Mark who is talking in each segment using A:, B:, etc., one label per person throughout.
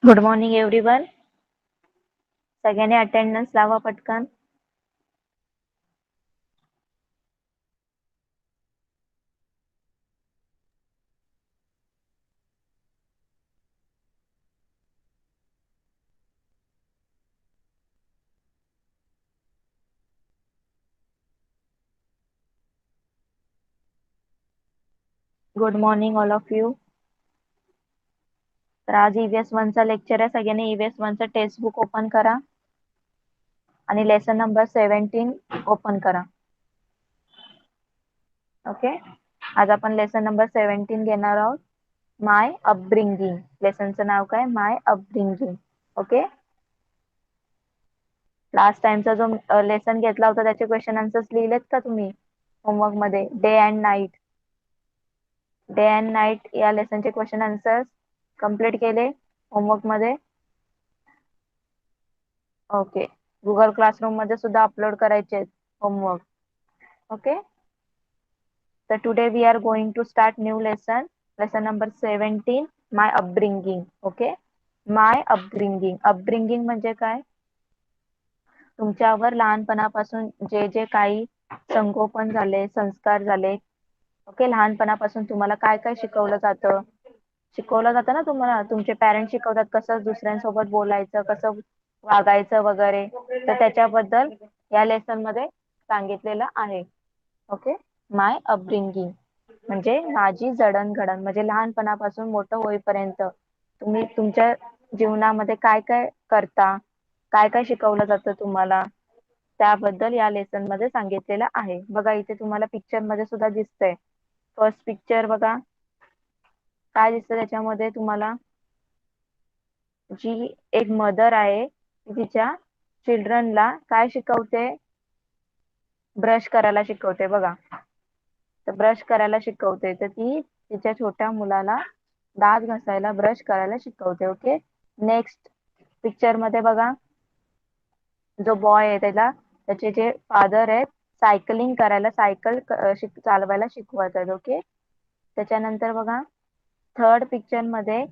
A: Good morning everyone. सगळ्यांनी attendance लावा पटकन. Good morning all of you. तर आज ईव्हीएस 1 चा लेक्चर आहे. सगळ्यांनी ईव्हीएस 1 चं टेक्स्ट बुक ओपन करा आणि लेसन नंबर 17 ओपन करा. ओके, आज आपण लेसन नंबर 17 घेणार आहोत. माय अपब्रिंगिंग. लेसनचं नाव काय? माय अपब्रिंगिंग. ओके, लास्ट टाइमचा जो लेसन घेतला होता त्याचे क्वेश्चन आन्सर्स लिहिलेत का तुम्ही होमवर्क मध्ये? Day and night, day and night या लेसनचे क्वेश्चन आन्सर्स कंप्लीट केले होमवर्क मध्ये? ओके, गुगल क्लासरूम मध्ये सुद्धा अपलोड करायचे आहेत होमवर्क. ओके, तर today we are going to start new lesson, lesson number 17, my upbringing. Okay, my upbringing. Upbringing म्हणजे काय? तुमच्यावर लहानपणापासून जे जे काही संगोपन झाले, संस्कार झाले. ओके, लहानपणापासून तुम्हाला काय काय शिकवलं जातं ना तुम्हाला. तुमचे पॅरेंट्स शिकवतात कसं दुसऱ्यांसोबत बोलायचं, कसं वागायचं वगैरे. तर त्याच्याबद्दल या लेसन मध्ये सांगितलेलं आहे. ओके, माय अपब्रिंगिंग म्हणजे माझी जडणघडण, म्हणजे लहानपणापासून मोठं होईपर्यंत तुम्ही तुमच्या जीवनामध्ये काय काय करता, काय काय शिकवलं जातं तुम्हाला, त्याबद्दल या लेसन मध्ये सांगितलेलं आहे. बघा, इथे तुम्हाला पिक्चर मध्ये सुद्धा दिसतंय. फर्स्ट पिक्चर बघा, काय दिसतं त्याच्यामध्ये तुम्हाला? जी एक मदर आहे ती तिच्या चिल्ड्रनला काय शिकवते? ब्रश करायला शिकवते. बघा, तर ब्रश करायला शिकवते, तर ती तिच्या छोट्या मुलाला दात घासायला ब्रश करायला शिकवते. ओके, नेक्स्ट पिक्चर मध्ये बघा, जो बॉय आहे त्याला त्याचे जे फादर आहेत सायकलिंग करायला, चालवायला शिकवत आहेत. ओके, त्याच्यानंतर बघा थर्ड पिक्चर मध्ये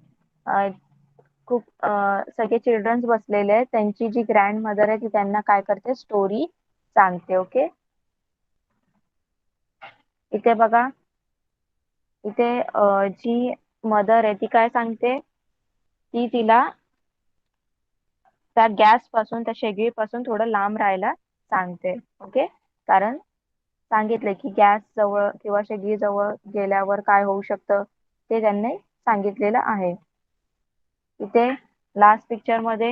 A: खूप सगळे चिल्ड्रन्स बसलेले आहेत. त्यांची जी ग्रँड मदर आहे ती त्यांना काय करते? स्टोरी सांगते. ओके, इथे बघा, इथे जी मदर आहे ती काय सांगते? ती तिला त्या गॅस पासून, त्या शेगडीपासून थोडं लांब राहायला सांगते. ओके, कारण सांगितले की गॅस जवळ किंवा शेगडी जवळ गेल्यावर काय होऊ शकतं ते त्यांनी सांगितलेलं आहे. इथे लास्ट पिक्चर मध्ये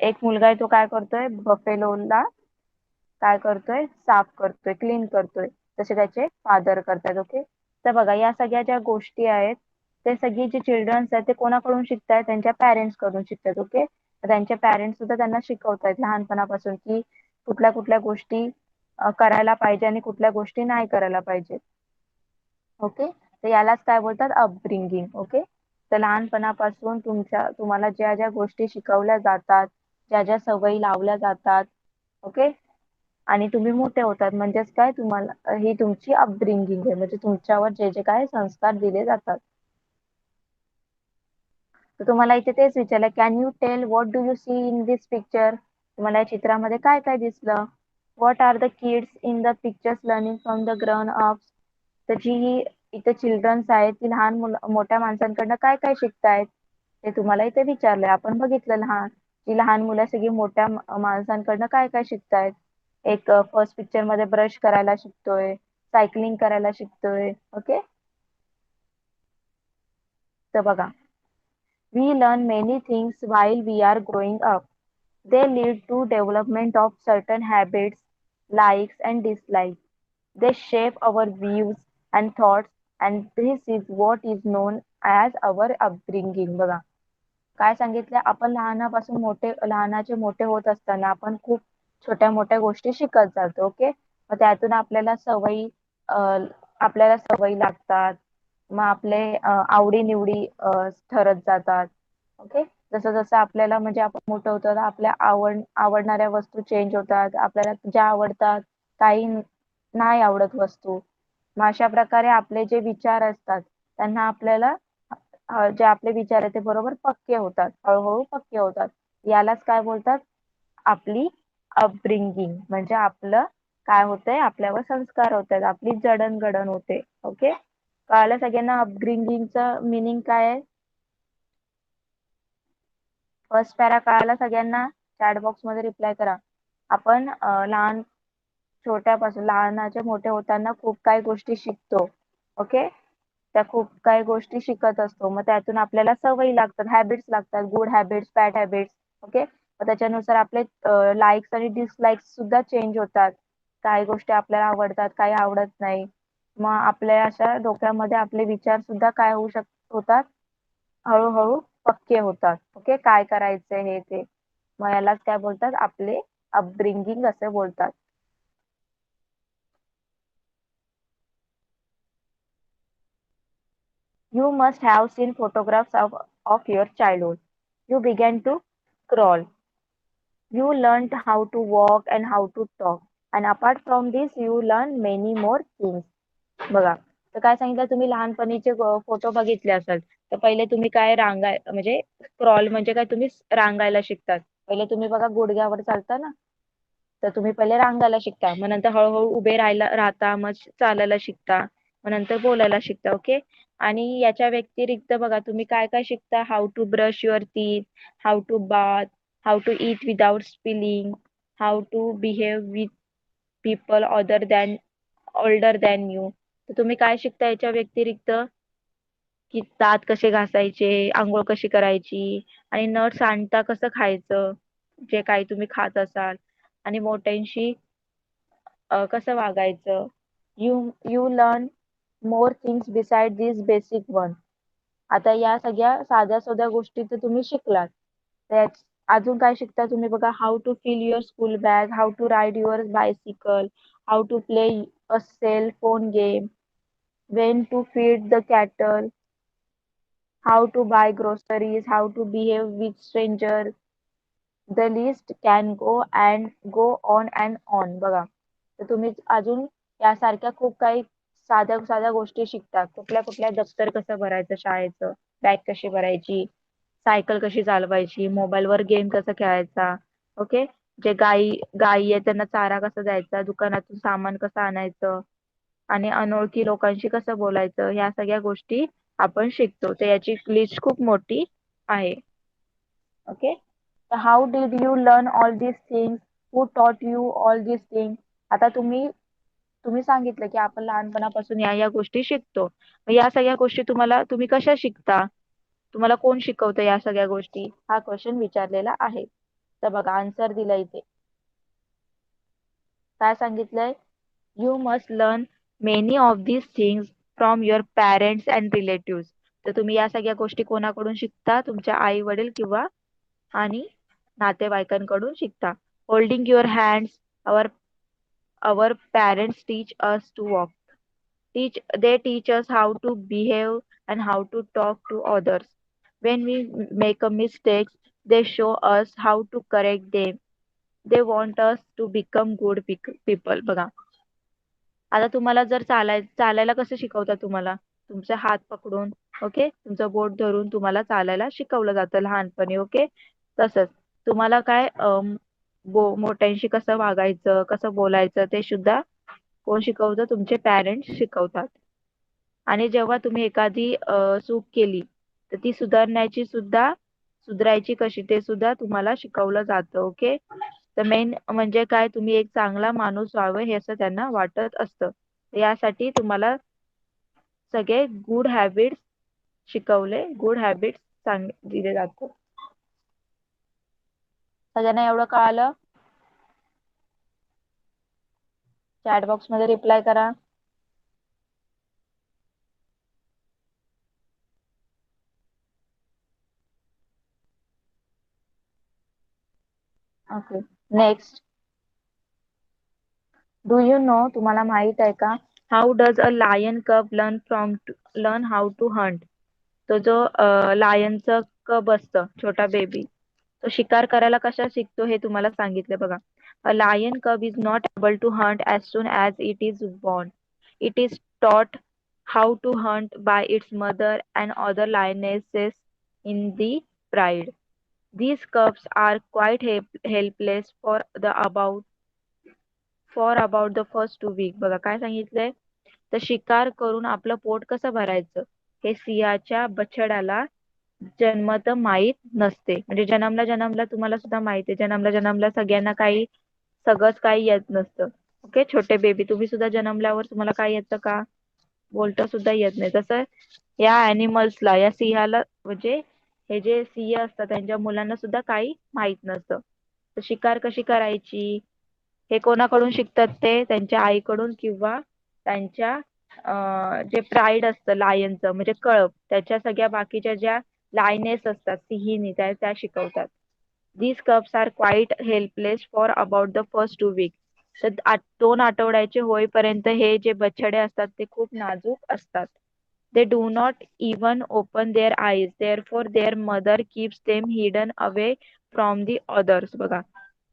A: एक मुलगा आहे, तो काय करतोय? बफेलोला काय करतोय? साफ करतोय, क्लीन करतोय, तसे त्याचे फादर करतात. ओके, तर बघा, या सगळ्या ज्या गोष्टी आहेत ते सगळी जी चिल्ड्रन्स आहेत ते कोणाकडून शिकतायत? त्यांच्या पॅरेंट्स कडून शिकतात. ओके, त्यांचे पॅरेंट्स सुद्धा त्यांना शिकवतायत लहानपणापासून की कुठल्या कुठल्या गोष्टी करायला पाहिजे आणि कुठल्या गोष्टी नाही करायला पाहिजे. ओके, तर यालाच काय बोलतात? अपब्रिंगिंग. ओके, तर लहानपणापासून तुम्हाला ज्या ज्या गोष्टी शिकवल्या जातात, ज्या ज्या सवयी लावल्या जातात. ओके, आणि तुम्ही मोठे होतात म्हणजेच काय, तुम्हाला ही तुमची अपब्रिंगिंग आहे, म्हणजे तुमच्यावर जे जे काय संस्कार दिले जातात. तर तुम्हाला इथे तेच विचारलं, can you tell what do you see in this picture? तुम्हाला या चित्रामध्ये काय काय दिसलं? What are the kids in the pictures learning from the grown ups? तर जी इथे चिल्ड्रन्स आहेत ती मोठ्या माणसांकडनं काय काय शिकतायत ते तुम्हाला इथे विचारलंय. आपण बघितलं लहान मुलं सगळी मोठ्या माणसांकडनं काय काय शिकतायत. एक फर्स्ट पिक्चर मध्ये ब्रश करायला शिकतोय, सायकलिंग करायला शिकतोय. ओके, तर बघा, we learn many things while we are growing up. They lead to development of certain habits, likes and dislikes. They shape our views and thoughts, and this is what is known as our upbringing. बघा, काय सांगितलं? आपण लहानाचे मोठे होत असताना आपण खूप छोट्या मोठ्या गोष्टी शिकत जातो. ओके, मग त्यातून अ, आपल्याला सवयी लागतात. मग आपले आवडी-निवडी ठरत जातात. ओके, जसं जसं आपल्याला म्हणजे आपण मोठं होतो तर आपल्या आवडणाऱ्या वस्तू चेंज होतात. आपल्याला ज्या आवडतात, काही नाही आवडत वस्तू. मग अशा प्रकारे आपले जे विचार असतात त्यांना आपल्याला जे आपले विचार आहे ते बरोबर पक्के होतात, हळूहळू पक्के होतात. यालाच काय बोलतात? आपली अपब्रिंगिंग. म्हणजे आपलं काय होतंय, आपल्यावर संस्कार होतात, आपली जडणघडण होते. ओके, कळालं सगळ्यांना अपब्रिंगिंगचं मिनिंग काय आहे? फर्स्ट पॅरा कळाला सगळ्यांना? चॅट बॉक्स मध्ये रिप्लाय करा. आपण लहान छोट्यापासून लहानाचे मोठे होताना खूप काही गोष्टी शिकतो. ओके, त्या खूप काही गोष्टी शिकत असतो. मग त्यातून आपल्याला सवयी लागतात, हॅबिट्स लागतात, good habits, bad habits. Okay, मग त्याच्यानुसार आपले लाईक्स आणि डिसलाईक्स सुद्धा चेंज होतात. काही गोष्टी आपल्याला आवडतात, काही आवडत नाही. मग आपल्या अशा डोक्यामध्ये आपले विचार सुद्धा काय होतात, हळूहळू पक्के होतात. ओके, काय करायचंय हे ते. मग यालाच काय बोलतात? आपले अपब्रिंगिंग असे बोलतात. You must have seen photographs of your childhood. You began to crawl. You learned how to walk and how to talk. And apart from this, you learn many more things. बघा, तर काय सांगितलं, तुम्ही लहानपणीचे photo बघितले असाल, तर पहिले तुम्ही काय म्हणजे क्रॉल म्हणजे काय, तुम्ही रांगायला शिकतात. पहिले तुम्ही बघा गुडघ्यावर चालता ना, तर तुम्ही पहिले रांगायला शिकता, मग नंतर हळूहळू उभे राहता, मग चालायला शिकता, मग नंतर बोलायला शिकता. ओके, आणि याच्या व्यतिरिक्त बघा तुम्ही काय काय शिकता? How to brush your teeth, how to bath, how to eat without spilling, how to behave with people older than you. तर तुम्ही काय शिकता याच्या व्यतिरिक्त? की दात कसे घासायचे, अंघोळ कशी करायची, आणि न सांडता कसं खायचं, जे काही तुम्ही खात असाल, आणि मोठ्यांशी कसं वागायचं. You you learn more things beside this basic one. आता या सगळ्या साध्या साध्या गोष्टी तर तुम्ही शिकलात. त्यात अजून काय शिकता तुम्ही? बघा, how to fill your school bag, how to ride your bicycle, how to play a cell phone game, when to feed the cattle, how to buy groceries, how to behave with strangers. The list can go on and on. बघा, तर तुम्ही अजून यासारख्या खूप काही साध्या साध्या गोष्टी शिकता. कुठल्या कुठल्या? दप्तर कसं भरायचं शाळेचं, बॅग कशी भरायची, सायकल कशी चालवायची, मोबाईलवर गेम कसा खेळायचा. ओके, जे गायी आहे त्यांना चारा कसा द्यायचा, दुकानातून सामान कसं आणायचं, आणि अनोळखी लोकांशी कसं बोलायचं, ह्या सगळ्या गोष्टी आपण शिकतो. तर याची लिस्ट खूप मोठी आहे. ओके, तर how did you learn all this things? Who taught you all this things? आता तुम्ही तुम्ही सांगितलं की आपण लहानपणापासून या या गोष्टी शिकतो. मग या सगळ्या गोष्टी तुम्ही कशा शिकता? तुम्हाला कोण शिकवतं या सगळ्या गोष्टी? हा क्वेश्चन विचारलेला आहे. तर बघा, आन्सर दिलाय इथे. काय सांगितलंय? You must learn many of these things from your parents and relative. तर तुम्ही या सगळ्या गोष्टी कोणाकडून शिकता? तुमच्या आई वडील किंवा आणि नातेवाईकांकडून शिकता. Holding your hands, our our parents teach us to walk. They teach us how to behave and how to talk to others. When we make a mistakes, they show us how to correct them. They want us to become good people. बघा, आता तुम्हाला जर चालायला कसं शिकवतात तुम्हाला? तुमचे हात पकडून, ओके, तुमचं बोट धरून तुम्हाला चालायला शिकवलं जातं लहानपणी. ओके, तसंच तुम्हाला काय मोठ्यांशी कसं वागायचं, कसं बोलायचं, ते सुद्धा कोण शिकवतं? तुमचे पॅरेंट्स शिकवतात. आणि जेव्हा तुम्ही एखादी चूक केली, तर ती सुधारायची कशी, ते सुद्धा तुम्हाला शिकवलं जातं. ओके, तर मेन म्हणजे काय, तुम्ही एक चांगला माणूस व्हावं हे असं त्यांना वाटत असतं. यासाठी तुम्हाला सगळे गुड हॅबिट्स गुड हॅबिट्स दिले जातात. सगळ्यांना एवढं कळालं? चॅट बॉक्स मध्ये रिप्लाय करा. Okay, next. Do you know, तुम्हाला माहित आहे का? हाऊ डज अ लायन कब लर्न हाऊ टू हंट. तो जो लायनचं कब असतं, छोटा बेबी, तो शिकार करायला कशा शिकतो हे तुम्हाला सांगितले. बघा, a lion cub is not able to hunt as soon as it is born. It is taught how to hunt by its mother and other lionesses in the pride. These cubs are quite helpless for about the first 2 week. बघा काय सांगितलंय, तर शिकार करून आपलं पोट कसं भरायचं हे सिंहाच्या बछड्याला जन्मत माहीत नसते. म्हणजे जन्मला जन्मला तुम्हाला सुद्धा माहिती आहे, जन्मला जन्मला सगळ्यांना काही सगळंच काही येत नसतं. ओके, छोटे बेबी तुम्ही सुद्धा जन्मल्यावर तुम्हाला काय येतं का? बोलता सुद्धा येत नाही. तसं या ला या सिंहाला म्हणजे हे जे सिंह असतात त्यांच्या मुलांना सुद्धा काही माहित नसतं. तर शिकार कशी करायची हे कोणाकडून शिकतात ते त्यांच्या आईकडून किंवा त्यांच्या जे प्राईड असतं लायनचं म्हणजे कळप त्याच्या सगळ्या बाकीच्या ज्या लायनेस असतात सिंहिणी त्या शिकवतात. These cubs are quite helpless for about the first 2 weeks. तर 2 आठवड्याचे होईपर्यंत हे जे बछडे असतात ते खूप नाजूक असतात. They do not even open their eyes. Therefore, their mother keeps them hidden away from the others. बघा.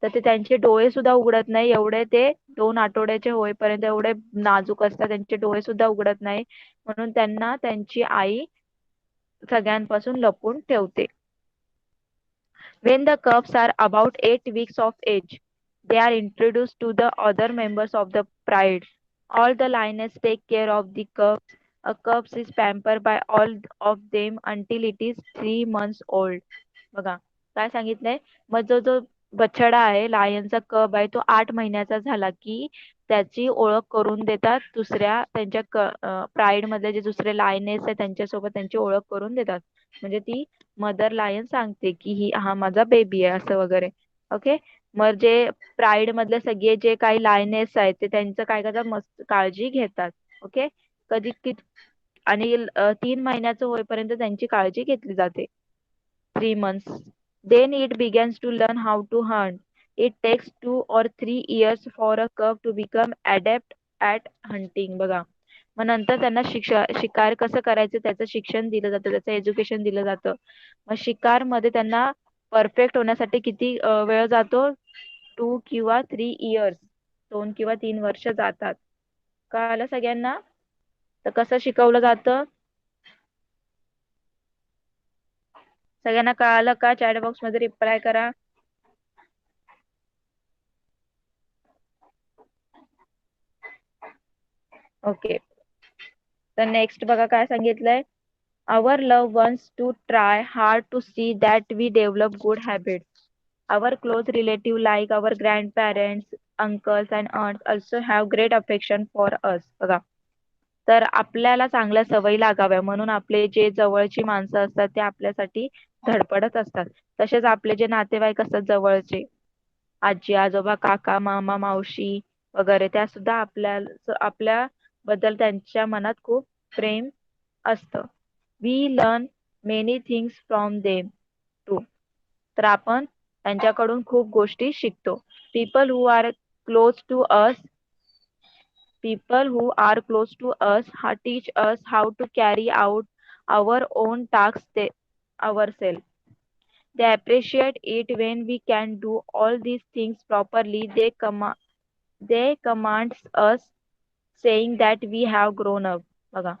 A: तर ते त्यांचे डोळे सुद्धा उघडत नाही एवढे ते 2 आठवड्याचे होईपर्यंत एवढे नाजूक असतात. त्यांचे डोळे सुद्धा उघडत नाही. म्हणून त्यांना त्यांची आई सगळ्यांपासून लपवून ठेवते. When the cubs are about 8 weeks of age, they are introduced to the other members of the pride. All the lioness take care of the cubs. A cub is pampered by all of them until it is 3 months old. बघा काय सांगितलंय, मग जो जो बछडा आहे लायनचा कब आहे तो 8 महिन्याचा झाला की त्याची ओळख करून देतात दुसऱ्या त्यांच्या प्राईड मधले जे दुसरे लायनेस आहे त्यांच्यासोबत त्यांची ओळख करून देतात. म्हणजे ती मदर लायन सांगते की हा माझा बेबी आहे असं वगैरे. ओके, मग जे प्राईड मधले सगळे जे काही लायनेस आहेत ते त्यांचं काय करतात मस्त काळजी घेतात. ओके, कधी आणि 3 महिन्याचं होईपर्यंत त्यांची काळजी घेतली जाते. 3 months. Then it begins to learn how to hunt. It takes 2 or 3 years for a cub to become adept at hunting. बघा. मग नंतर त्यांना शिकार कसं करायचं त्याचं शिक्षण दिलं जातं, त्याचं एज्युकेशन दिलं जातं. मग शिकार मध्ये त्यांना परफेक्ट होण्यासाठी किती वेळ जातो? 2 किंवा 3 years. 2 किंवा 3 वर्ष जातात. कळालं सगळ्यांना? तर कसं शिकवलं जातं? सगळ्यांना कळालं का? चॅट बॉक्स मध्ये रिप्लाय करा. ओके, तर नेक्स्ट बघा काय सांगितलंय. Our love wants to try hard to see that we develop good habits. Our close relative like our grandparents, uncles and aunts also have great affection for us. बघा. तर आपल्याला चांगल्या सवयी लागाव्या म्हणून आपले जे जवळची माणसं असतात ते आपल्यासाठी धडपडत असतात. तसेच आपले जे नातेवाईक असतात जवळचे आजी, आजोबा, काका, मामा, मावशी वगैरे त्या सुद्धा आपल्या बद्दल त्यांच्या मनात खूप प्रेम असतं. We learn many things from them too. तर आपण त्यांच्याकडून खूप गोष्टी शिकतो. People who are close to us people who are close to us teach us how to carry out our own tasks ourselves. They appreciate it when we can do all these things properly. They commands us saying that we have grown up. बघा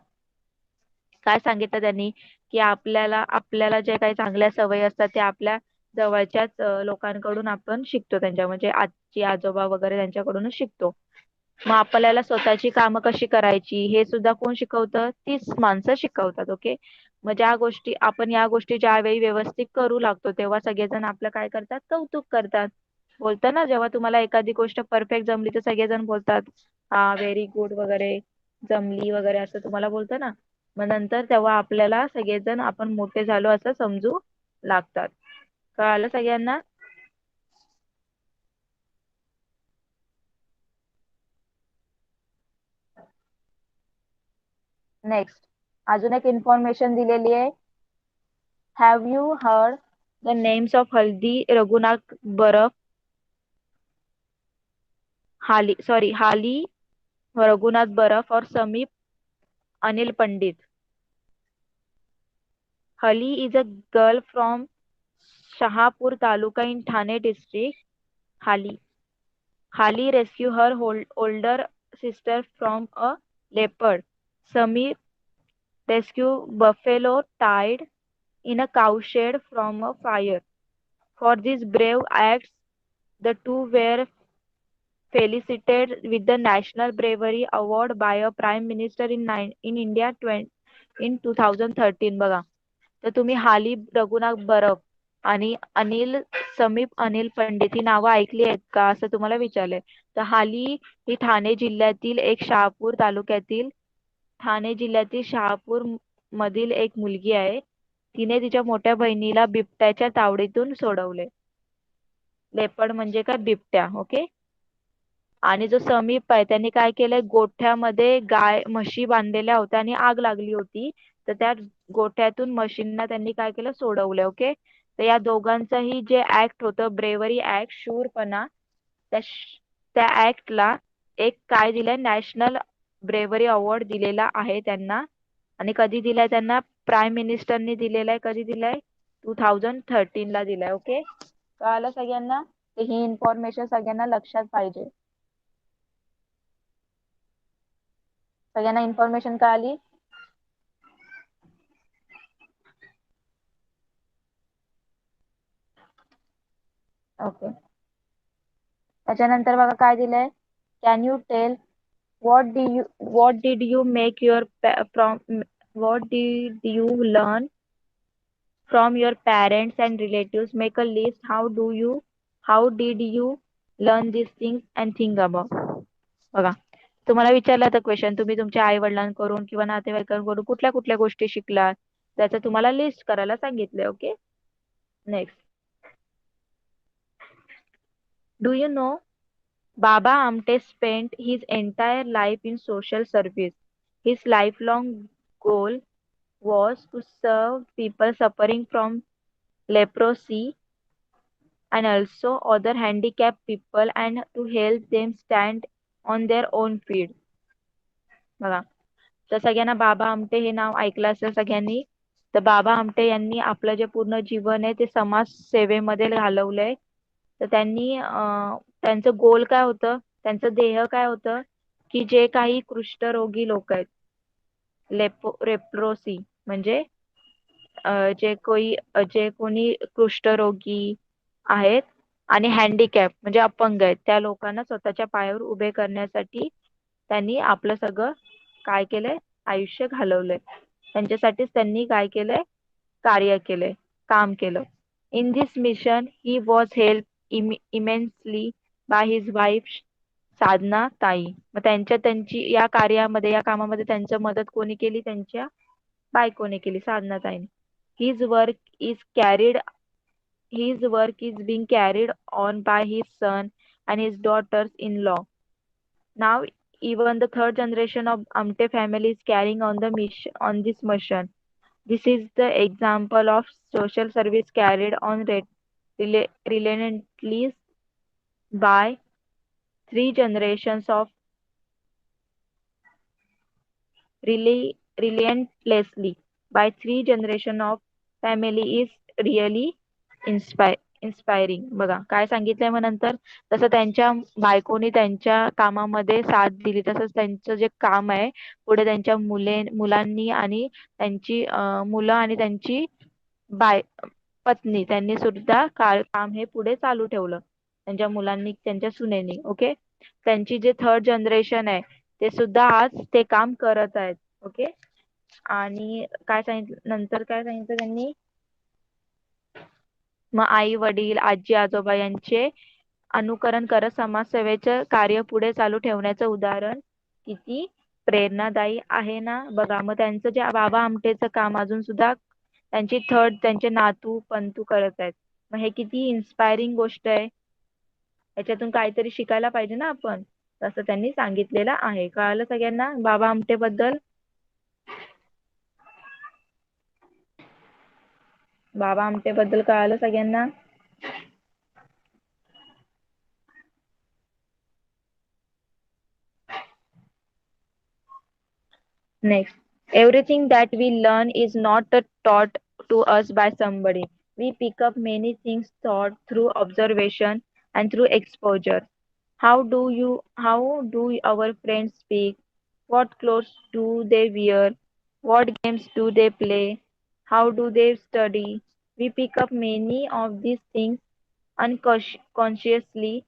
A: काय सांगितलं त्यांनी की आपल्याला आपल्याला जे काही चांगल्या सवयी असतात ते आपल्या जवळच्याच लोकांकडून आपण शिकतो, त्यांच्या म्हणजे आजी आजोबा वगैरे त्यांच्याकडूनच शिकतो. मग आपल्याला स्वतःची कामं कशी करायची हे सुद्धा कोण शिकवतं? तीच माणसं शिकवतात. ओके, मग ज्या गोष्टी आपण या गोष्टी ज्यावेळी व्यवस्थित करू लागतो तेव्हा सगळेजण आपलं काय करतात? कौतुक करतात. बोलतं ना, जेव्हा तुम्हाला एखादी गोष्ट परफेक्ट जमली तर सगळेजण बोलतात हा व्हेरी गुड वगैरे, जमली वगैरे असं तुम्हाला बोलतं ना. मग नंतर तेव्हा आपल्याला सगळेजण आपण मोठे झालो असं समजू लागतात. कळालं सगळ्यांना? नेक्स्ट अजून एक इन्फॉर्मेशन दिलेली आहे. Have you heard the names of हल्दी रघुनाथ बरफ, हाली रघुनाथ बरफ और समीप Anil Pandit. Hali is a girl from Shahapur Taluka in Thane district. Hali. Hali rescued her older sister from a leopard. Samir rescue buffalo tied in a cowshed from a fire. For these brave acts, the two were felicitated with the National Bravery Award by a Prime Minister in India in 2013 बघा. तर तुम्ही हाली रघुनाथ बरब आणि समीप अनिल पंडित ही नावं ऐकली आहेत का असं तुम्हाला विचारलंय. तर हाली ही ठाणे जिल्ह्यातील शहापूर मधील एक मुलगी आहे. तिने तिच्या मोठ्या बहिणीला बिबट्याच्या तावडीतून सोडवले. लेपर्ड म्हणजे काय बिबट्या. ओके. आणि जो समीप आहे त्यांनी काय केलंय, गोठ्यामध्ये म्हशी बांधलेल्या होत्या आणि आग लागली होती. तर त्या गोठ्यातून म्हशींना त्यांनी काय केलं, सोडवलं. ओके. तर या दोघांचंही जे ऍक्ट होतं, ब्रेवरी ऍक्ट, शूरपणा, त्या ऍक्टला एक काय दिलंय, नॅशनल ब्रेवरी अवॉर्ड दिलेला आहे त्यांना. आणि कधी दिलाय त्यांना, प्राईम मिनिस्टरनी दिलेला आहे. कधी दिलाय, 2013 ला दिलाय. ओके. कळालं सगळ्यांना. तर ही इन्फॉर्मेशन सगळ्यांना लक्षात पाहिजे. सगळ्यांना इन्फॉर्मेशन कळाली. ओके. त्याच्यानंतर बघा काय दिलंय, can you tell what did you make your from what did you learn from your parents and relatives, make a list, how did you learn these things and think about. बघा, तुम्हाला विचारला तर question, तुम्ही तुमच्या आई वडिलांकडून किंवा नातेवाईकांकडून कुठल्या कुठल्या गोष्टी शिकलात त्याचं तुम्हाला लिस्ट करायला सांगितले. Okay. Next, do you know Baba Amte spent his entire life in social service. His lifelong goal was to serve people suffering from leprosy and also other handicapped people and to help them stand on their own feet. बघा, तर सगळ्यांना बाबा आमटे हे नाव ऐकलं असेल सगळ्यांनी. तर बाबा आमटे यांनी आपलं जे पूर्ण जीवन आहे ते समाज सेवेमध्ये घालवलंय. तर त्यांचं गोल काय होतं, त्यांचं ध्येय काय होतं, की जे काही कुष्ठरोगी लोक आहेत, रेप्रोसी म्हणजे जे कोणी कुष्ठरोगी आहेत आणि हँडिकॅप म्हणजे अपंग आहेत, त्या लोकांना स्वतःच्या पायावर उभे करण्यासाठी त्यांनी आपलं सगळं काय केलंय, आयुष्य घालवलंय. त्यांच्यासाठीच त्यांनी काय केलंय, कार्य केलंय, काम केलं. In this mission he was help immensely by his wife Sadhana tai. मग त्यांची या कामामध्ये त्यांच्या मदत कोणी केली, त्यांच्या बायकोने केली, साधना ताईने. His work is carried his work is being carried on by his son and his daughters in law. Now even the third generation of Amte family is carrying on this mission. This is the example of social service carried on relentlessly by three generations of relentlessly by three generation of family is really inspiring. बघा काय सांगितलंय मग नंतर, तसं त्यांच्या बायकोनी त्यांच्या कामामध्ये साथ दिली, तसंच त्यांचं जे काम आहे पुढे त्यांच्या मुलांनी आणि त्यांची मुलं आणि त्यांची बाय पत्नी त्यांनी सुद्धा काम हे पुढे चालू ठेवलं, त्यांच्या मुलांनी, त्यांच्या सुनेनी. ओके. त्यांची जे थर्ड जनरेशन आहे ते सुद्धा आज ते काम करत आहेत. ओके. आणि काय सांगितलं नंतर, काय सांगितलं त्यांनी, मग आई वडील आजी आजोबा यांचे अनुकरण करत समाजसेवेचे कार्य पुढे चालू ठेवण्याचं उदाहरण किती प्रेरणादायी आहे ना. बघा, मग त्यांचं जे बाबा आमटेचं काम अजून सुद्धा त्यांचे नातू पंतू करत आहेत. मग हे किती इन्स्पायरिंग गोष्ट आहे, याच्यातून काहीतरी शिकायला पाहिजे ना आपण. तसं त्यांनी सांगितलेलं आहे. कळालं सगळ्यांना बाबा आमटे बद्दल. बाबा आमटे बद्दल कळालं सगळ्यांना. Next, everything that we learn is not taught to us by somebody. We pick up many things taught through observation and through exposure. How do our friends speak? What clothes do they wear? What games do they play? How do they study? We pick up many of these things unconsciously.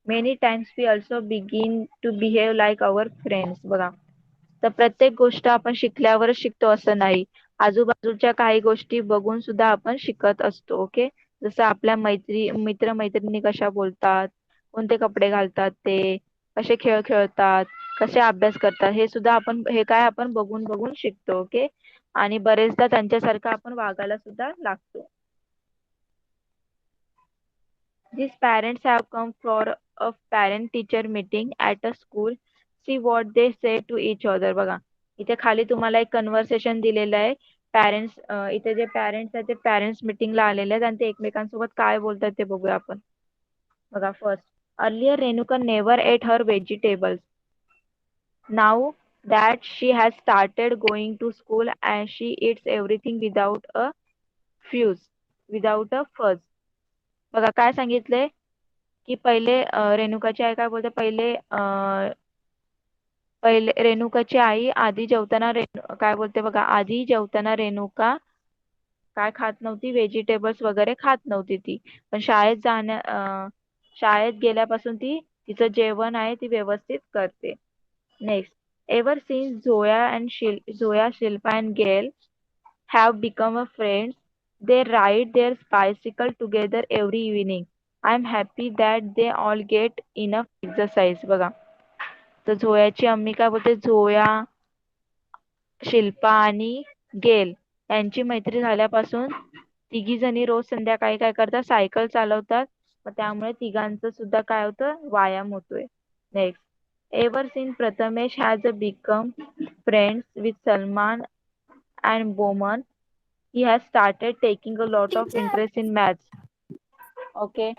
A: Many times we also begin to behave like our friends. बघा. तर प्रत्येक गोष्ट आपण शिकल्यावरच शिकतो असं नाही. आजूबाजूच्या काही गोष्टी बघून सुद्धा आपण शिकत असतो. ओके. जसं आपल्या मित्र-मैत्रिणी कशा बोलतात, कोणते कपडे घालतात ते, कसे खेळ खेळतात, कसे अभ्यास करतात, हे काय आपण बघून बघून शिकतो. ओके. आणि बरेचदा त्यांच्यासारखं आपण वागायला सुद्धा लागतो. These parents have come for a parent-teacher meeting at a school. See what they say to each other. बघा इथे खाली तुम्हाला एक कन्व्हर्सेशन दिलेलं आहे. पॅरेंट्स इथे जे पॅरेंट्स आहेत ते पॅरेंट्स मीटिंगला आलेले आहेत आणि ते एकमेकांसोबत काय बोलतात ते बघूया आपण. बघा first. Earlier Renuka never at her vegetables. Now that she has started going to school and she eats everything without a without a fuss. बघा काय सांगितलंय की पहिले रेणुकाची आई काय बोलते पहिले रेणुकाची आई आधी जेवताना काय बोलते बघा आधी जेवताना रेणुका काय खात नव्हती व्हेजिटेबल्स वगैरे खात नव्हती ती पण शाळेत गेल्यापासून ती तिचं जेवण आहे ती व्यवस्थित करते. Next. Ever since Zoya, Shilpa and Gail have become a friends. They ride their bicycle together every evening. I'm happy that they all get enough exercise. बघा. तर झोयाची अम्मी काय बोलते झोया, शिल्पा आणि गेल यांची मैत्री झाल्यापासून तिघी जणी रोज संध्याकाळी काय करतात सायकल चालवतात. मग त्यामुळे तिघांचं सुद्धा काय होतं व्यायाम होतोय. Next. Ever since Prathamesh has become friends with Salman and Boman he has started taking a lot of
B: teacher
A: interest in maths. Okay.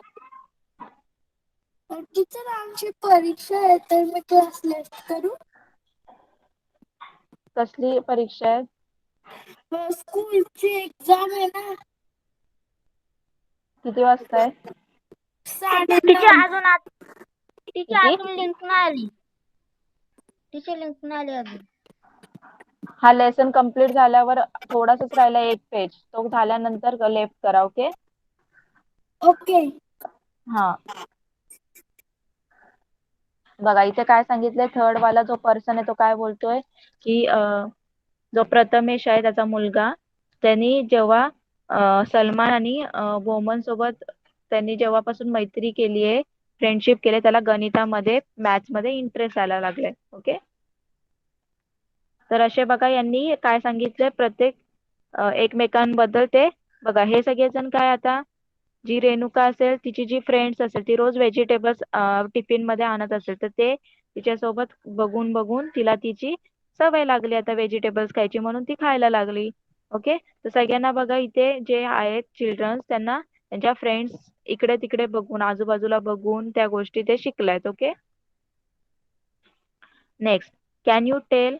B: Teacher आमची परीक्षा आहे तर मी क्लास लेफ्ट करू.
A: कसली परीक्षा आहे?
B: स्कूलची एक्झाम आहे ना.
A: किती वाजता आहे?
B: 9:30.
C: टीचर अजून लिंक नाही आली. टीचर लिंक नाही आली अजून.
A: हा लेसन कंप्लीट झाल्यावर थोडासाच राहिला एक पेज तो झाल्यानंतर लेफ्ट करा. ओके.
B: ओके.
A: हा. बघा इथे काय सांगितलंय थर्ड वाला जो पर्सन आहे तो काय बोलतोय की जो प्रथमेश आहे त्याचा मुलगा त्यांनी जेव्हा सलमान आणि बोमन सोबत त्यांनी जेव्हापासून मैत्री केली आहे फ्रेंडशिप केली त्याला गणितामध्ये मॅथ्स मध्ये इंटरेस्ट यायला लागलाय. ओके. तर असे बघा यांनी काय सांगितलंय प्रत्येक एकमेकांबद्दल ते बघा हे सगळेजण काय आता जी रेणुका असेल तिची जी फ्रेंड्स असेल ती रोज व्हेजिटेबल्स टिफिन मध्ये आणत असेल तर ते तिच्यासोबत बघून बघून तिला तिची सवय लागली आता व्हेजिटेबल्स खायची म्हणून ती खायला लागली. ओके. तर सगळ्यांना बघा इथे जे आहेत चिल्ड्रन्स त्यांना त्यांच्या फ्रेंड्स इकडे तिकडे बघून आजूबाजूला बघून त्या गोष्टी ते शिकल्यात. Okay. Next. Can you tell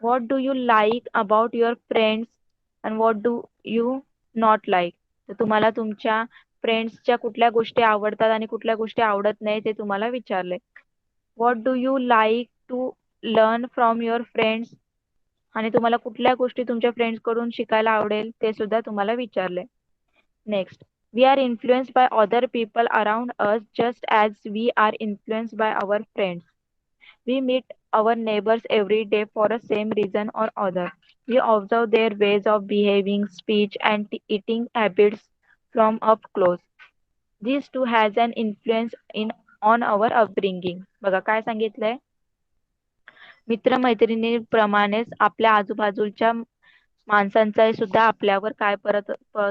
A: what do you like about your friends and what do you not like? तर तुम्हाला तुमच्या फ्रेंड्सच्या कुठल्या गोष्टी आवडतात आणि कुठल्या गोष्टी आवडत नाही ते तुम्हाला विचारले. What do you like to learn from your friends? आणि तुम्हाला कुठल्या गोष्टी तुमच्या फ्रेंड्स कडून शिकायला आवडेल ते सुद्धा तुम्हाला विचारले. Next. We are influenced by other people around us just as we are influenced by our friends. We meet our neighbors every day for a same reason or other. We observe their ways of behaving, speech, and eating habits from up close. These too has an influence on our upbringing. बघा काय सांगितलंय मित्रमैत्रिणीप्रमाणेच आपल्या आजूबाजूच्या माणसांचा सुद्धा आपल्यावर काय पडत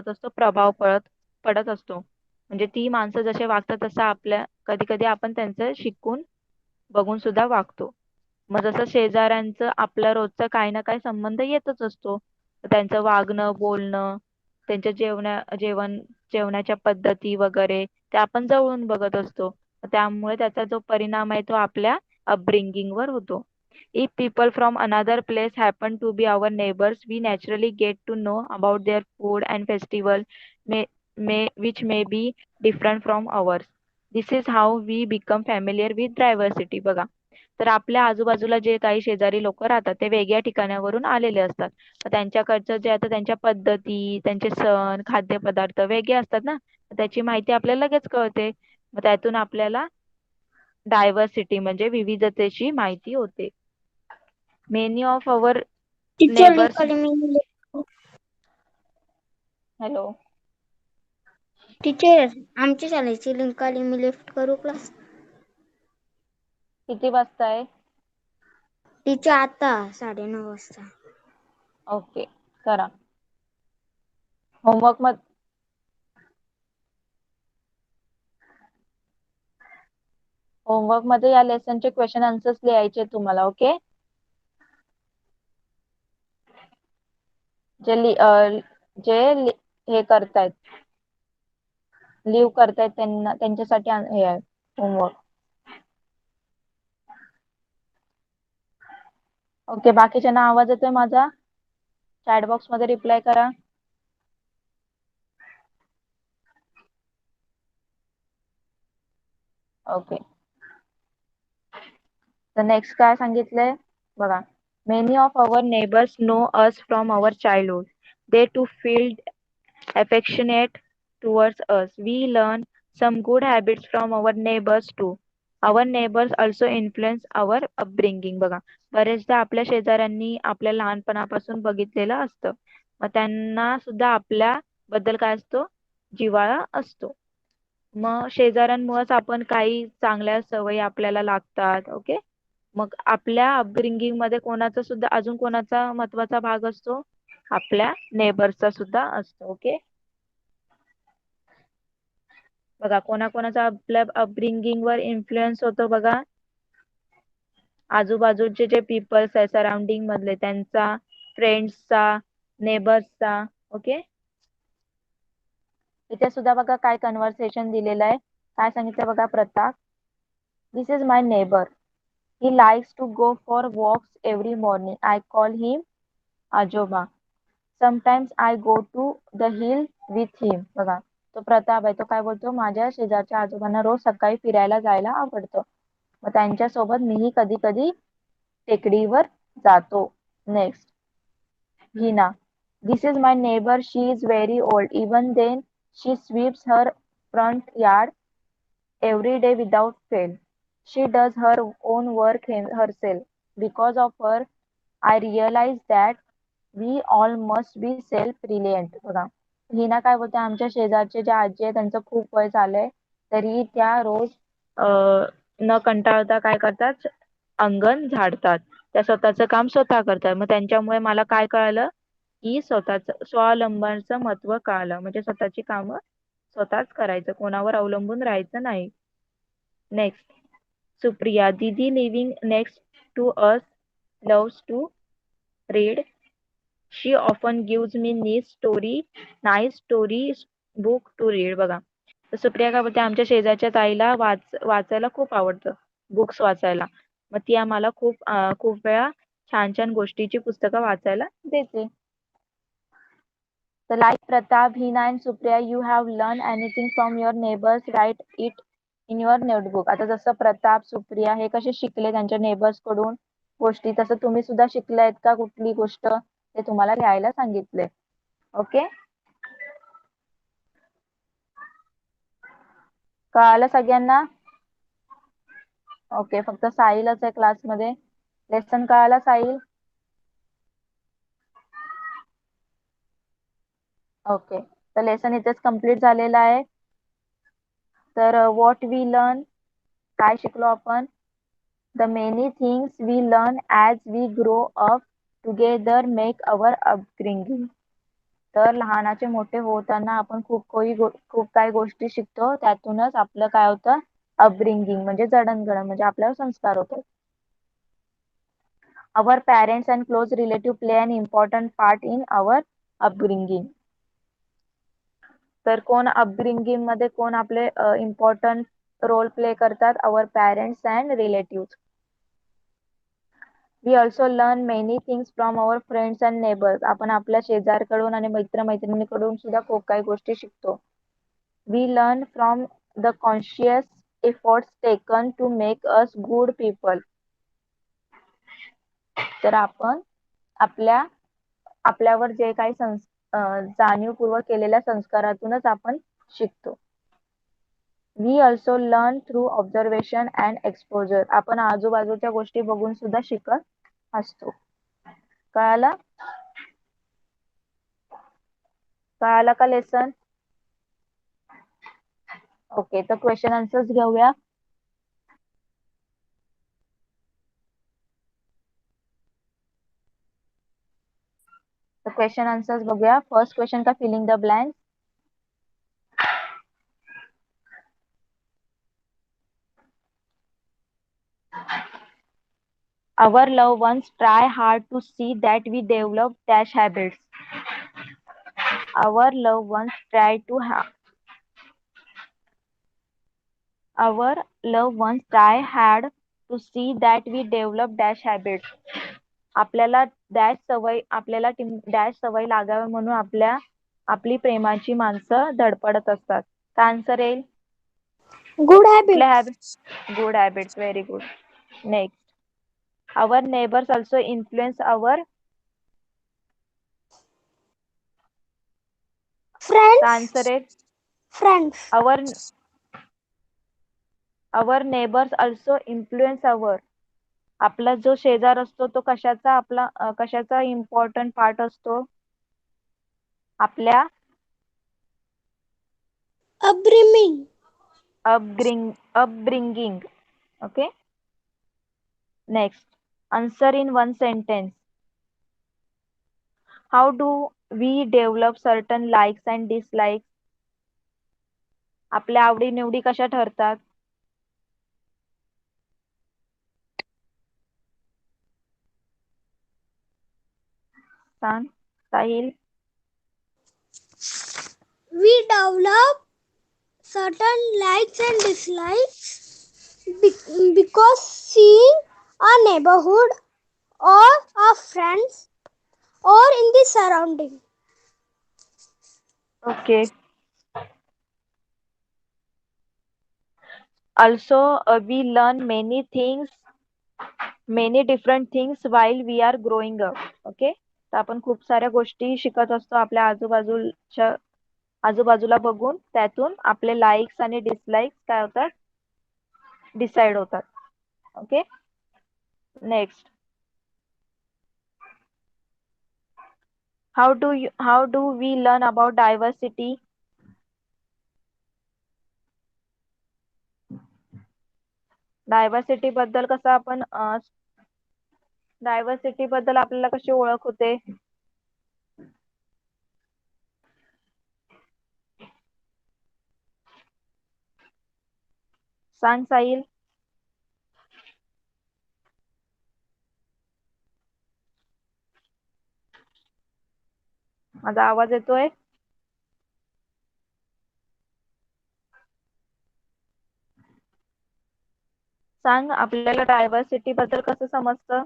A: असतो प्रभाव पडत असतो. म्हणजे ती माणसं जसे वागतात तसं आपल्या कधी कधी आपण त्यांचं शिकून बघून सुद्धा वागतो. मग जसं शेजाऱ्यांचं आपल्या रोजचा काही ना काही संबंध येतच असतो. त्यांचं वागणं बोलणं त्यांच्या जेवणाच्या पद्धती वगैरे ते आपण जवळून बघत असतो. त्यामुळे त्याचा जो परिणाम आहे तो आपल्या अपब्रिंगिंग वर होतो. If people from another place happen to be our neighbors, we naturally get to know about their food and festival which may be different from ours. This is how we become familiar with diversity. बघा तर आपल्या आजूबाजूला जे काही शेजारी लोक राहतात ते वेगळ्या ठिकाणावरून आलेले असतात. तर त्यांच्याकडचं जे आता त्यांच्या पद्धती, त्यांचे सण, खाद्यपदार्थ वेगळे असतात ना, तर त्याची माहिती आपल्याला लगेच कळते. मग त्यातून आपल्याला डायव्हर्सिटी म्हणजे विविधतेची माहिती होते. Many of our
C: teacher
A: neighbours.
C: Link me
A: hello.
C: Teacher आमच्या शाळेची लिंक आली, मी लेफ्ट करू क्लास?
A: किती वाजता आहे?
C: टीचर आता 9:30 वाजता.
A: ओके, करा होमवर्क. होमवर्क मध्ये या लेसनचे क्वेश्चन आन्सर्स लिहायचे तुम्हाला. ओके. जे हे करतायत, लिव्ह करतायत त्यांना, त्यांच्यासाठी हे आहे होमवर्क. ओके. बाकीच्यांना आवाज येतोय माझा? चॅट बॉक्स मध्ये रिप्लाय करा. ओके. तर नेक्स्ट काय सांगितलंय बघा. Many of our neighbours know us from our childhood. They too feel affectionate towards us. We learn some good habits from our neighbors too. Our neighbors also influence our upbringing. बघा, बरेचदा आपल्या शेजाऱ्यांनी आपल्या लहानपणापासून बघितलेलं असतं, मग त्यांना सुद्धा आपल्या बद्दल काय असतो, जिव्हाळा असतो. मग शेजाऱ्यांमुळेच आपण काही चांगल्या सवयी आपल्याला लागतात. ओके. मग आपल्या अपब्रिंगिंग मध्ये कोणाचा सुद्धा अजून कोणाचा महत्वाचा भाग असतो, आपल्या नेबरचा सुद्धा असतो. ओके. बघा, कोणाकोणाचा आपल्या अपब्रिंगिंग वर इन्फ्लुएन्स होतो बघा. आजूबाजूचे जे पीपल्स आहे सराउंडिंग मधले, त्यांचा, फ्रेंड्सचा, नेबर्सचा. ओके. इथे सुद्धा बघा काय कन्व्हर्सेशन दिलेलं आहे. काय सांगितलं बघा Pratap. This is my neighbour. He likes to go for walks every morning. I call him ajoba. Sometimes I go to the hill with him. बघा, तो प्रताप आहे, तो काय बोलतो, माझ्या शेजारच्या आजोबांना रोज सकाळी फिरायला जायला आवडतं, मग त्यांच्यासोबत मीही कधी कधी टेकडीवर जातो. Next, Hina. This is my neighbour. She is very old. Even then she sweeps her front yard every day without fail. She does her own work herself. Because of her, I realize that we all must be self-reliant. बघा, हिना काय बोलते, आमच्या शेजारचे जे आजी आहे त्यांचं खूप वय झालंय, तरी त्या रोज न कंटाळता काय करतात, अंगण झाडतात. त्या स्वतःचं काम स्वतः करतात. मग त्यांच्यामुळे मला काय कळालं, की स्वतःच स्वावलंबनाचं महत्व कळालं. म्हणजे स्वतःची कामं स्वतःच करायचं, कोणावर अवलंबून राहायचं नाही. Next, Supriya. Didi living next to us loves to read. She often gives me nice story book to read. बघा, तर सुप्रिया काय बोलते, आमच्या शेजारच्या ताईला वाचायला खूप आवडतं, बुक्स वाचायला. मग ती आम्हाला खूप वेळा छान छान गोष्टीची पुस्तकं वाचायला देते. तर like Pratap, Hina and Supriya, you have learned anything from your neighbors, write it in your notebook. आता जसं प्रताप, सुप्रिया हे कसे शिकले त्यांच्या नेबर्स कडून गोष्टी, तसं तुम्ही सुद्धा शिकलायत का कुठली गोष्ट, ते तुम्हाला लिहायला सांगितले. ओके. कळालं सगळ्यांना? ओके. फक्त साहिलच आहे क्लासमध्ये. लेसन कळाला साहिल? ओके. तर लेसन इथेच कम्प्लीट झालेलं आहे. तर व्हॉट वी लर्न, काय शिकलो आपण? The many things we learn as we grow up together make our upbringing. तर लहानाचे मोठे होताना आपण खूप काही गोष्टी शिकतो, त्यातूनच आपलं काय होतं, अपब्रिंगिंग म्हणजे जडणघडण, म्हणजे आपल्यावर संस्कार होतात. Our parents and close relative play an important part in our upbringing. तर कोण अपब्रिंगिंग मध्ये कोण आपले इम्पॉर्टंट रोल प्ले करतात? Our parents and relatives. We also learn many things from our friends and neighbors. आपण आपल्या शेजारकडून आणि मित्रमैत्रिणीकडून सुद्धा खूप काही गोष्टी शिकतो. We learn from the conscious efforts taken to make us good people. तर आपण आपल्यावर जे काही जाणीवपूर्वक केलेल्या संस्कारातूनच आपण शिकतो. We also learn through observation and exposure. आपण आजूबाजूच्या गोष्टी बघून सुद्धा शिकत असतो. कळालं का लेसन? ओके, तर क्वेश्चन आन्सर्स घेऊया. तर क्वेश्चन आन्सर्स बघूया. फर्स्ट क्वेश्चन का filling the blank. Our loved ones try hard to see that we develop dash habits. Our loved ones try to Our loved ones try hard to see that we develop dash habits. आपल्याला dash सवय लागावी म्हणून आपली प्रेमाची माणसं धडपडत असतात. काय आन्सर येईल?
B: Good habit.
A: Good habits. Very good. Next. Our neighbors also influence our
B: friends.
A: answer.
B: Friends.
A: Our neighbors also influence our. आपला जो शेजार असतो तो कशाचा इम्पॉर्टंट पार्ट असतो? आपल्या upbringing. Okay. Next. Answer in one sentence. How do we develop certain likes and dislikes? आपल्या आवडी-निवडी कशा ठरतात? सांग Sahil.
B: We develop certain likes and dislikes because seeing a neighborhood or our friends or in the surrounding.
A: Okay. Also, we learn many different things while we are growing up. Okay. तर आपण खूप साऱ्या गोष्टी शिकत असतो आपल्या आजूबाजूला बघून. त्यातून आपले लाईक्स आणि डिसलाईक्स काय होतात? डिसाइड होतात. Okay. Next. How do we learn about diversity? Diversity बद्दल आपल्याला कशी ओळख होते? सांग साहिल. माझा आवाज येतोय? सांग आपल्याला डायव्हर्सिटी बद्दल कसं समजतं?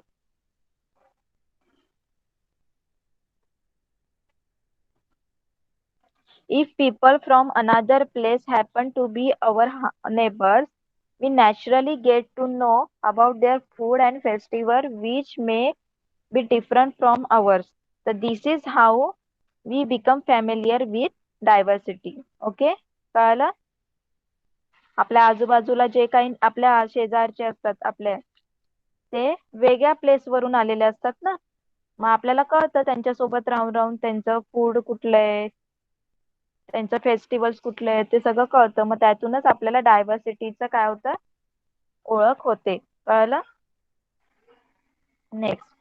A: If people from another place happen to be our neighbors, we naturally get to know about their food and festival which may be different from ours. So this is how we become familiar with diversity. Okay? कळालं? आपल्या आजूबाजूला जे काही आपल्या शेजारचे असतात ते वेगळ्या प्लेस वरून आलेले असतात ना. मग आपल्याला कळतं त्यांच्यासोबत राहून राहून त्यांचं फूड कुठलं आहे, त्यांचं फेस्टिवल्स कुठले आहेत ते सगळं कळतं. मग त्यातूनच आपल्याला डायव्हर्सिटीचं काय होतं? ओळख होते. कळलं? नेक्स्ट.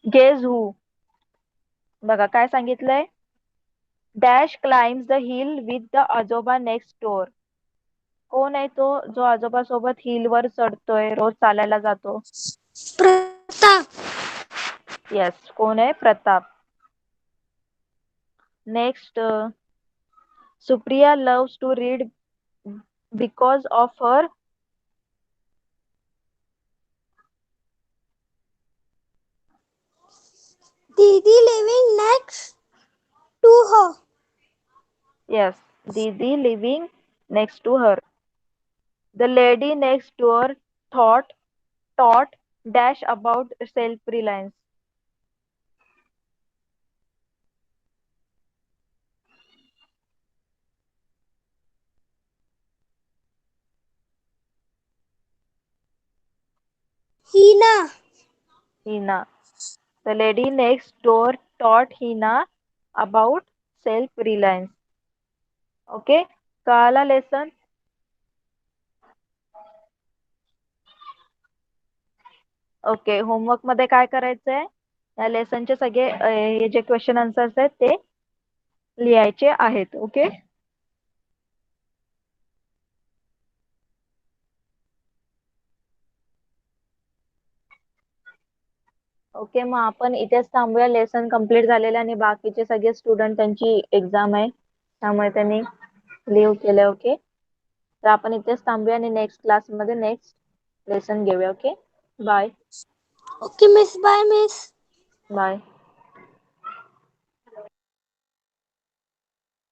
A: गेस हू. बघा काय सांगितलंय? Dash climbs the hill with the आजोबा नेक्स्ट डोअर. कोण आहे तो जो आजोबा सोबत हिल वर चढतोय, रोज चालायला जातो?
B: प्रताप.
A: येस. कोण आहे? Pratap. Next. Supriya loves to read because of her.
B: Didi living next to her.
A: Yes. Didi living next to her. The lady next door taught dash about self-reliance.
B: Hina.
A: Hina. The lady next door taught Hina about self-reliance. Okay? कळाला lesson? Okay, homework मध्ये काय करायचंय? या लेसनचे सगळे हे जे question answers आहेत ते लिहायचे आहेत. ओके? ओके, मग आपण इथेच थांबूया. लेसन कंप्लीट झालेलं आणि बाकीचे सगळे स्टुडंट त्यांची एक्झाम आहे त्यामुळे त्यांनी लिव्ह केलं. ओके, तर आपण इथेच थांबूया आणि नेक्स्ट क्लासमध्ये नेक्स्ट लेसन घेऊया. Okay, bye
B: Okay, miss. Bye, miss.
A: Bye.